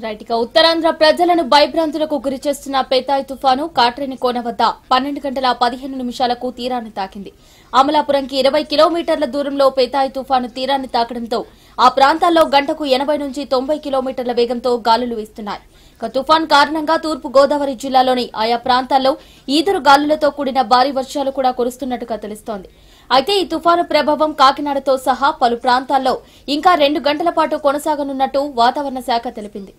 Right ఇక ఉత్తరాంధ్ర ప్రజలను భయభ్రాంతులకు గురి చేస్తున్న పెతాయ్ తుఫాను కాట్రేని కోన వద్ద 12 గంటల 15 నిమిషాలకు తీరాన్ని తాకింది. అమలాపురంకి 20 కిలోమీటర్ల దూరంలో పెతాయ్ తుఫాను తీరాన్ని తాకడంతో ఆ ప్రాంతాల్లో గంటకు 80 నుంచి 90 కిలోమీటర్ల వేగంతో గాలులు వీస్తున్నాయి. తుఫాన్ కారణంగా తూర్పు గోదావరి జిల్లాలోని ఆయా ప్రాంతాల్లో ఈదురు గాలులతో కూడిన భారీ వర్షాలు కూడా కురుస్తున్నట్టుగా తెలుస్తోంది. అయితే ఈ తుఫాను ప్రభావం కాకినాడతో సహా పలు ప్రాంతాల్లో ఇంకా 2 గంటల పాటు కొనసాగనున్నట్టు వాతావరణ శాఖ తెలిపింది.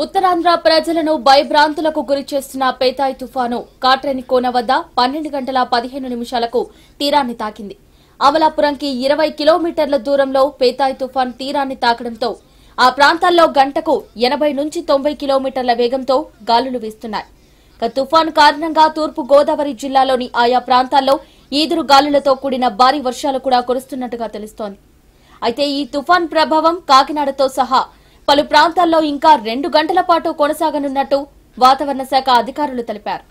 ఉత్తరాంధ్ర ప్రజలను భయభ్రాంతులకు గురి చేస్తున్న పెతాయ్ తుఫాను కాట్రేని కోన వద్ద 12 గంటల 15 నిమిషాలకు తీరాన్ని తాకింది. అమలాపురంకి 20 కిలోమీటర్ల దూరంలో పెతాయ్ తుఫాన్ తీరాన్ని తాకడంతో ఆ ప్రాంతాల్లో గంటకు 80 నుంచి 90 కిలోమీటర్ల వేగంతో గాలులు వీస్తున్నాయి. తుఫాను కారణంగా తూర్పు గోదావరి జిల్లాలోని ఆయా ప్రాంతాల్లో ఈదురు గాలులతో కూడిన భారీ వర్షాలు కూడా కురుస్తున్నట్టుగా తెలుస్తోంది. అయితే ఈ తుఫాన్ ప్రభావం కాకినాడతో సహా పలు ప్రాంతాల్లో ఇంకా 2 గంటల పాటు కొనసాగనున్నట్టు వాతావరణ శాఖ అధికారులు తెలిపారు.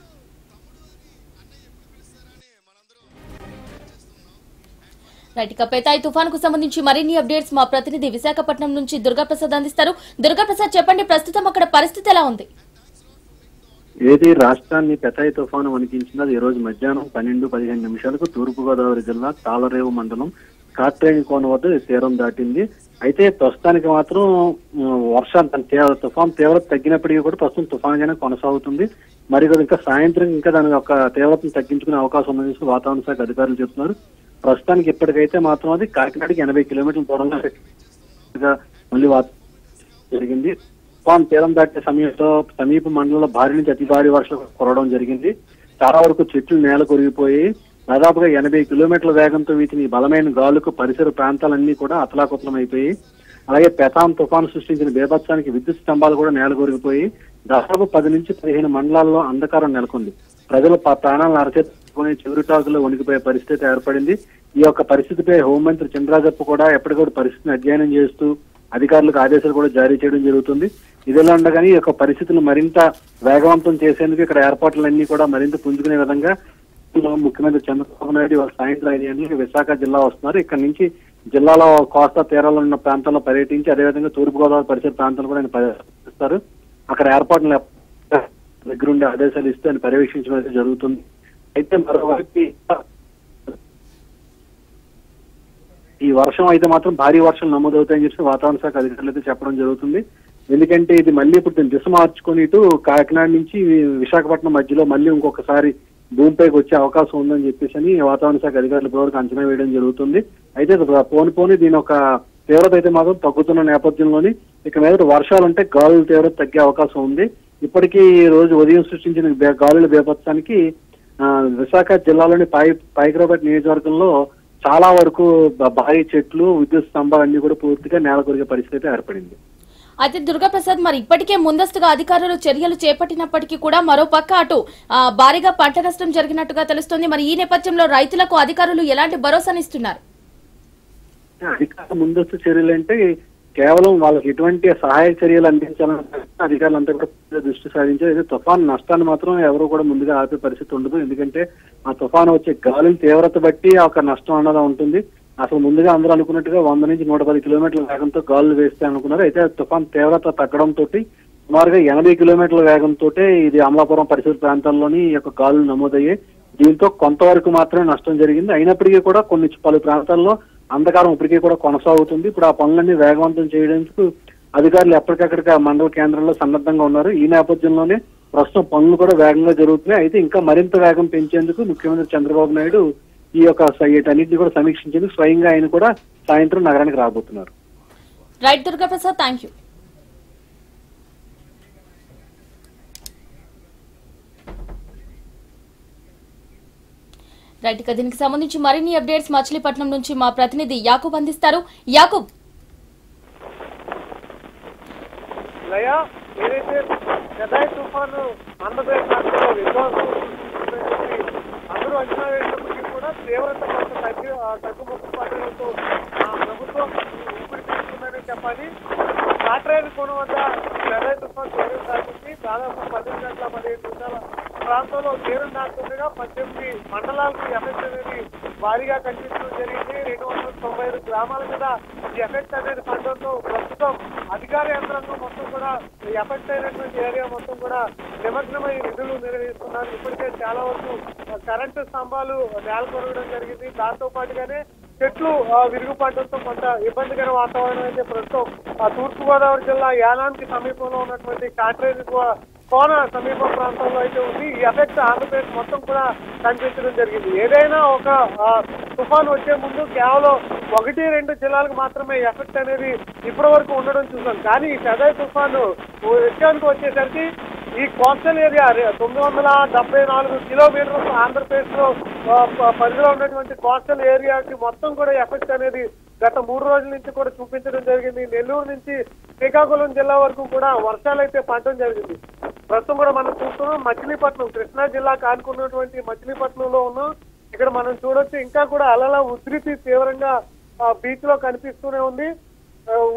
పెతాయ్ తుఫానుకు సంబంధించి మరిన్ని అప్డేట్స్ మా ప్రతినిధి విశాఖపట్నం నుంచి దుర్గాప్రసాద్ అందిస్తారు. దుర్గాప్రసాద్, చెప్పండి, ప్రస్తుతం అక్కడ పరిస్థితి ఎలా ఉంది? ఏది రాష్ట్రాన్ని పెతాయ్ తుఫాను వణికించినది ఈ రోజు మధ్యాహ్నం 12-15 నిమిషాలకు తూర్పుగోదావరి జిల్లా తాళరేవు మండలం కాట్రేని కోన వద్ద తీరం దాటింది. అయితే ప్రస్తుతానికి మాత్రం వర్షాలు తుఫాన్ తీవ్రత తగ్గినప్పటికీ కూడా ప్రస్తుతం తుఫానుగానే కొనసాగుతుంది. మరి ఇంకా సాయంత్రం ఇంకా దాని యొక్క తీవ్రతను తగ్గించుకునే అవకాశం ఉందని వాతావరణ శాఖ అధికారులు చెప్తున్నారు. ప్రస్తుతానికి ఇప్పటికైతే మాత్రం అది కాకినాడకి 80 కిలోమీటర్ల దూరంగా మళ్ళీ జరిగింది. తుఫాన్ తీరం దాటే సమయంలో సమీప మండలంలో భారీ నుంచి అతి భారీ వర్షాలు కురవడం జరిగింది. చాలా వరకు చెట్లు నేల కొరిగిపోయి దాదాపుగా 80 కిలోమీటర్ల వేగంతో వీటిని బలమైన గాలుకు పరిసర ప్రాంతాలన్నీ కూడా అతలాకుతలం అయిపోయి, అలాగే పెతాన్ తుఫాను సృష్టించిన బీభత్సానికి విద్యుత్ స్తంభాలు కూడా నేలకొరిగిపోయి దాదాపు 10 నుంచి 15 మండలాల్లో అంధకారం నెలకొంది. ప్రజలు ప్రాణాలను అరచేసుకుని చివరిటాకులో వణికిపోయే పరిస్థితి ఏర్పడింది. ఈ యొక్క పరిస్థితిపై హోంమంత్రి చంద్రరాజప్ప కూడా ఎప్పటికప్పుడు పరిస్థితిని అధ్యయనం చేస్తూ అధికారులకు ఆదేశాలు కూడా జారీ చేయడం జరుగుతుంది. ఇదిలా ఉండగానే ఈ యొక్క పరిస్థితులు మరింత వేగవంతం చేసేందుకు ఇక్కడ ఏర్పాట్లన్నీ కూడా మరింత పుంజుకునే విధంగా ముఖ్యమంత్రి చంద్రబాబు నాయుడు ఇవాళ సాయంత్రం 5 గంటలకు విశాఖ జిల్లా వస్తున్నారు. ఇక్కడ నుంచి జిల్లాలో కోస్తా తీరాల్లో ఉన్న ప్రాంతాల్లో పర్యటించి అదేవిధంగా తూర్పుగోదావరి పరిసర ప్రాంతాలు కూడా ఆయన పర్యటిస్తారు. అక్కడ ఏర్పాట్లను దగ్గరుండి ఆదేశాలు ఇస్తూ ఆయన పర్యవేక్షించడం జరుగుతుంది. అయితే మరోవైపు ఈ వర్షం అయితే మాత్రం భారీ వర్షాలు నమోదవుతాయని చెప్పి వాతావరణ శాఖ అధికారులు అయితే చెప్పడం జరుగుతుంది. ఎందుకంటే ఇది మళ్ళీ ఇప్పుడు దిశ మార్చుకొని ఇటు కాకినాడ నుంచి విశాఖపట్నం మధ్యలో మళ్ళీ ఇంకొకసారి భూమిపైకి వచ్చే అవకాశం ఉందని చెప్పేసి వాతావరణ శాఖ అధికారులు ఇప్పటివరకు అంచనా వేయడం జరుగుతుంది. అయితే పోని దీని ఒక తీవ్రత అయితే మాత్రం తగ్గుతున్న నేపథ్యంలోని ఇక మీద వర్షాలు ఉంటే గాలుల తీవ్రత తగ్గే అవకాశం ఉంది. ఇప్పటికీ రోజు ఉదయం సృష్టించిన గాలుల బీభత్సానికి విశాఖ జిల్లాలోని పైకరాపేట నియోజకవర్గంలో చాలా వరకు భారీ చెట్లు, విద్యుత్ స్తంభాలు అన్ని కూడా పూర్తిగా నేల కొరిగే పరిస్థితి ఏర్పడింది. అయితే దుర్గాప్రసాద్, మరి ఇప్పటికే ముందస్తుగా అధికారులు చర్యలు చేపట్టినప్పటికీ కూడా మరో పక్క అటు భారీగా పంట నష్టం జరిగినట్టుగా తెలుస్తోంది. మరి ఈ నేపథ్యంలో రైతులకు అధికారులు ఎలాంటి భరోసానిస్తున్నారు? అధికారుల ముందస్తు చర్యలు అంటే కేవలం వాళ్ళకి ఎటువంటి సహాయ చర్యలు అందించాలని అధికారులు అంతా కూడా దృష్టి సారించారు. అయితే తుఫాను నష్టాన్ని మాత్రం ఎవరు కూడా ముందుగా ఆపే పరిస్థితి ఉండదు. ఎందుకంటే ఆ తుఫాను వచ్చే గాలుల తీవ్రత బట్టి ఒక నష్టం అన్నది ఉంటుంది. అసలు ముందుగా అందరూ అనుకున్నట్టుగా 100 నుంచి 110 కిలోమీటర్ల వేగంతో గాలులు వేస్తే అనుకున్నారు. అయితే తుఫాన్ తీవ్రత తగ్గడంతో సుమారుగా 80 కిలోమీటర్ల వేగంతో ఇది అమలాపురం పరిసర ప్రాంతాల్లోని ఈ యొక్క గాలులు నమోదయ్యాయి. దీంతో కొంతవరకు మాత్రమే నష్టం జరిగింది. అయినప్పటికీ కూడా పలు ప్రాంతాల్లో అంధకారం ఇప్పటికీ కూడా కొనసాగుతుంది. ఇప్పుడు ఆ పనులన్నీ వేగవంతం చేయడానికి అధికారులు ఎప్పటికక్కడికి మండల కేంద్రంలో సన్నద్ధంగా ఉన్నారు. ఈ నేపథ్యంలోనే ప్రస్తుతం పనులు కూడా వేగంగా జరుగుతున్నాయి. అయితే ఇంకా మరింత వేగం పెంచేందుకు ముఖ్యమంత్రి చంద్రబాబు నాయుడు ఈ యొక్క వీటన్నిటిని కూడా సమీక్షించేందుకు స్వయంగా ఆయన కూడా సాయంత్రం నగరానికి రాబోతున్నారు. Right Durgaprasad, thank you. Right గా దీనికి సంబంధించి మరిన్ని అప్డేట్స్ మచిలీపట్నం నుంచి మా ప్రతినిధి యాకూబ్ అందిస్తారు. యాకూబ్, ఏదైతే పెదాయి తుఫాను ఆంధ్రప్రదేశ్ రాష్ట్రంలో విధ్వంసం అందరూ అంచనా వేసినప్పటికీ కూడా తీవ్రత కొంత తగ్గుముఖం పడడంతో ప్రభుత్వం ఊపిరి తీసుకుందని చెప్పాలి. కాట్రేని కోన వద్ద పెదాయి తుఫాను తీరం దాటింది. దాదాపు 12 గంటల 15 నిమిషాల ప్రాంతంలో తీరం దాటుతుండగా 18 మండలాలకు ఎఫెక్ట్ అనేది భారీగా కనిపించడం జరిగింది. 295 గ్రామాల మీద ఈ ఎఫెక్ట్ అనేది పడడంతో ప్రస్తుతం అధికార యంత్రాంగం మొత్తం కూడా ఎఫెక్ట్ అయినటువంటి ఏరియా మొత్తం కూడా నిమగ్నమై విధులు నిర్వహిస్తున్నారు. ఇప్పటికే చాలా వరకు కరెంటు స్తంభాలు నేలకొరగడం జరిగింది. దాంతో పాటుగానే చెట్లు విరుగుపడడంతో కొంత ఇబ్బందికర వాతావరణం అయితే ప్రస్తుతం తూర్పుగోదావరి జిల్లా యానానికి సమీపంలో ఉన్నటువంటి కాట్రేని కోన సమీప ప్రాంతంలో అయితే ఉంది. ఈ ఎఫెక్ట్ ఆంధ్రప్రదేశ్ మొత్తం కూడా కనిపించడం జరిగింది. ఏదైనా ఒక తుఫాను వచ్చే ముందు కేవలం 1-2 జిల్లాలకు మాత్రమే ఎఫెక్ట్ అనేది ఇప్పటి వరకు ఉండడం చూసాం. కానీ ఈ పెదాయి తుఫాను విషయానికి వచ్చేసరికి ఈ కోస్టల్ ఏరియా 974 కిలోమీటర్లు ఆంధ్రప్రదేశ్ లో పరిధిలో ఉన్నటువంటి కోస్టల్ ఏరియాకి మొత్తం కూడా ఎఫెక్ట్ అనేది గత 3 రోజుల నుంచి కూడా చూపించడం జరిగింది. నెల్లూరు నుంచి శ్రీకాకుళం జిల్లా వరకు కూడా వర్షాలు అయితే పడడం జరిగింది. ప్రస్తుతం కూడా మనం చూస్తున్నాం మచిలీపట్నం, కృష్ణా జిల్లాకు ఆనుకున్నటువంటి మచిలీపట్నంలో ఉన్నాం. ఇక్కడ మనం చూడొచ్చు ఇంకా కూడా అలల ఉధృతి తీవ్రంగా బీచ్ లో కనిపిస్తూనే ఉంది.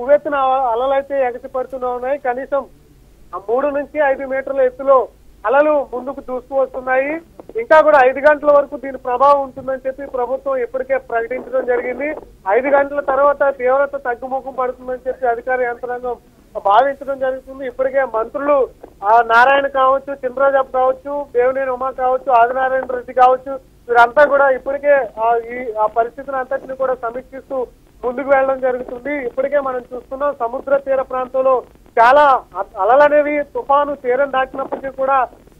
ఉవ్వెత్తున అలలైతే ఎగసి పడుతూనే ఉన్నాయి. కనీసం 3 నుంచి 5 మీటర్ల ఎత్తులో అలలు ముందుకు దూసుకు వస్తున్నాయి. ఇంకా కూడా 5 గంటల వరకు దీని ప్రభావం ఉంటుందని చెప్పి ప్రభుత్వం ఇప్పటికే ప్రకటించడం జరిగింది. 5 గంటల తర్వాత తీవ్రత తగ్గుముఖం పడుతుందని చెప్పి అధికార యంత్రాంగం భావించడం జరుగుతుంది. ఇప్పటికే మంత్రులు నారాయణ కావచ్చు, చింద్రజబ్ కావచ్చు, దేవినేని ఉమా కావచ్చు, ఆదినారాయణ రెడ్డి కావచ్చు, వీరంతా కూడా ఇప్పటికే ఆ పరిస్థితిని అంతటిని కూడా సమీక్షిస్తూ ముందుకు వెళ్ళడం జరుగుతుంది. ఇప్పటికే మనం చూస్తున్నాం సముద్ర తీర ప్రాంతంలో చాలా అలలు అనేవి తుఫాను తీరం దాటినప్పటికీ కూడా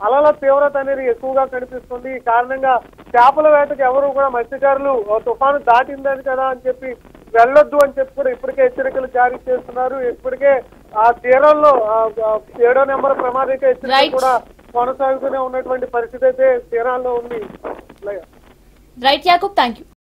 అలల తీవ్రత అనేది ఎక్కువగా కనిపిస్తుంది. ఈ కారణంగా చేపల వేటకు ఎవరు కూడా మత్స్యకారులు తుఫాను దాటిందని కదా అని చెప్పి వెళ్ళొద్దు అని చెప్పి కూడా ఇప్పటికే హెచ్చరికలు జారీ చేస్తున్నారు. ఇప్పటికే ఆ తీరంలో 7వ నెంబర్ ప్రమాదిక హెచ్చరికలు కూడా కొనసాగుతూనే ఉన్నటువంటి పరిస్థితి అయితే తీరాల్లో ఉంది. Right Yakub, thank you.